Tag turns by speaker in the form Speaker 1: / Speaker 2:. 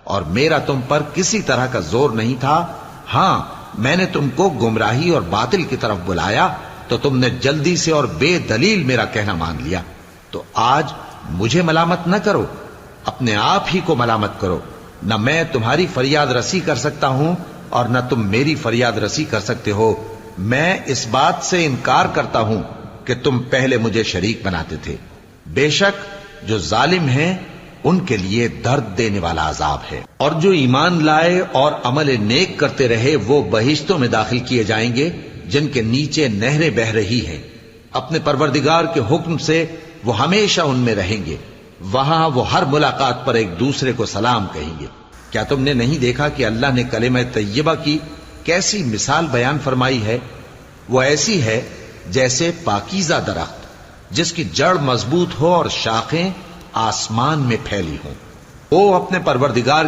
Speaker 1: اور میرا تم پر کسی طرح کا زور نہیں تھا. ہاں میں نے تم کو گمراہی اور باطل کی طرف بلایا تو تم نے جلدی سے اور بے دلیل میرا کہنا مان لیا. تو آج مجھے ملامت نہ کرو، اپنے آپ ہی کو ملامت کرو. نہ میں تمہاری فریاد رسی کر سکتا ہوں اور نہ تم میری فریاد رسی کر سکتے ہو. میں اس بات سے انکار کرتا ہوں کہ تم پہلے مجھے شریک بناتے تھے. بے شک جو ظالم ہیں ان کے لیے درد دینے والا عذاب ہے. اور جو ایمان لائے اور عمل نیک کرتے رہے وہ بہشتوں میں داخل کیے جائیں گے جن کے نیچے نہریں بہہ رہی ہیں. اپنے پروردگار کے حکم سے وہ ہمیشہ ان میں رہیں گے. وہاں وہ ہر ملاقات پر ایک دوسرے کو سلام کہیں گے. کیا تم نے نہیں دیکھا کہ اللہ نے کلمہ طیبہ کی کیسی مثال بیان فرمائی ہے؟ وہ ایسی ہے جیسے پاکیزہ درخت جس کی جڑ مضبوط ہو اور شاخیں آسمان میں پھیلی ہوں. وہ اپنے پروردگار